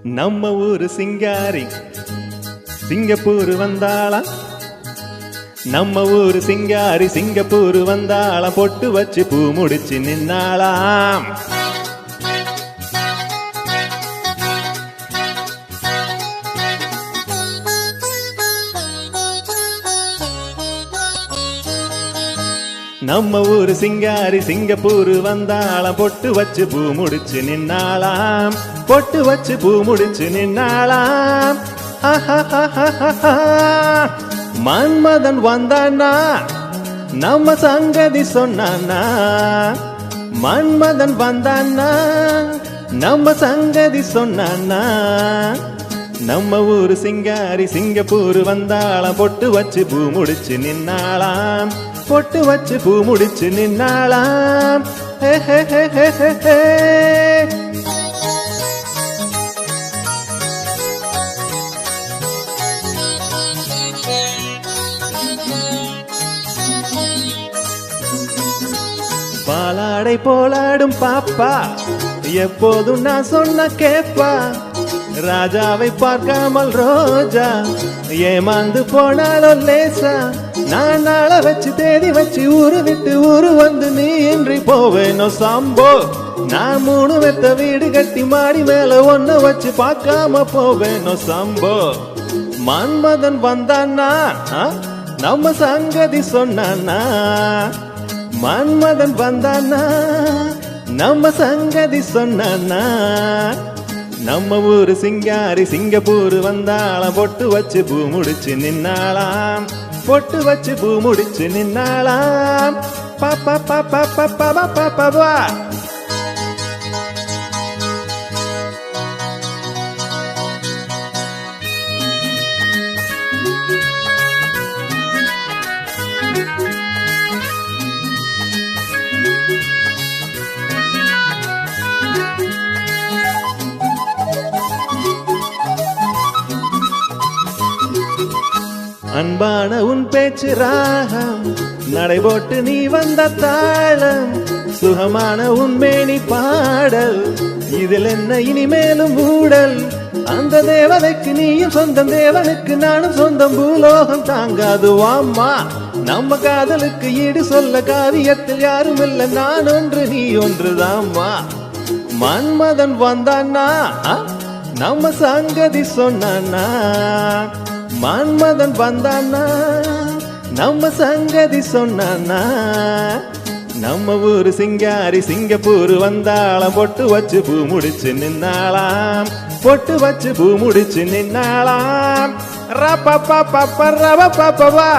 நம்ம ஊரு சிங்காரி சிங்கப்பூர் வந்தாளா, நம்ம ஊரு சிங்காரி சிங்கப்பூர் வந்தாளா, பொட்டு வச்சு பூ முடிச்சு நின்னாளாம். நம்ம ஊரு சிங்காரி சிங்கப்பூர் வந்தாளாம், பொட்டு வச்சு பூ முடிச்சு நின்னாளாம், பொட்டு வச்சு பூ முடிச்சு நின்னாளாம். மன்மதன் வந்தானா நம்ம சங்கதி சொன்னானா, மன்மதன் வந்தானா நம்ம சங்கதி சொன்னானா. நம்ம ஊரு சிங்காரி சிங்கப்பூர் வந்தாளாம், பொட்டு வச்சு பூ முடிச்சு நின்னாளாம், பொட்டு வச்சு பூ முடிச்சு நின்னாளாம். பாலாடை போலாடும் பாப்பா, எப்போதும் நான் சொன்ன கேப்பா, ராஜாவை பார்க்காமல் ரோஜா ஏமாந்து போனாலும் லேசா. நான் நாள வச்சு தேடி வச்சு ஊரு விட்டு ஊரு வந்து நீ இன்றி போவேனோ சாம்போ. நான் 3 வெத்த வீடு கட்டி மாடி மேல ஒன்ன வச்சு பார்க்காம போவேனோ சாம்போ. மன்மதன் வந்தானா நம்ம சங்கதி சொன்னானா, மன்மதன் வந்தானா நம்ம சங்கதி சொன்னானா. நம்ம ஊரு சிங்காரி சிங்கப்பூர் வந்தாளாம், பொட்டு வச்சு பூ முடிச்சு நின்னாளாம், பொட்டு வச்சு பூ முடிச்சு நின்னாளாம். பாப்பா பாப்பா பாப்பா பாப்பா பாப்பா. அன்பான உன் பேச்சு ராகம், நடைபோட்டு நீ வந்த தாளம், சுகமான உன் மேனி பாடல், இதில் என்ன இனிமேலும் ஊடல். அந்த தேவதைக்கு நீயும் சொந்தம், தேவனுக்கு நானும் சொந்தம், பூலோகம் தாங்காது வாம்மா. நம்ம காதலுக்கு ஈடு சொல்ல காவியத்தில் யாரும் இல்லை, நான் ஒன்று நீ ஒன்றுதாம்மா. மன்மதன் வந்தானா நம்ம சங்கதி சொன்னானா, மன்மதன் வந்தானா நம்ம சங்கதி சொன்னானா. நம்ம ஊரு சிங்காரி சிங்கப்பூர் வந்தாளாம், பொட்டு வச்சு பூ முடிச்சு நின்னாளாம், பொட்டு வச்சு பூ முடிச்சு நின்னாளாம். ரப்பா பாப்பா ரவ பாப்பா.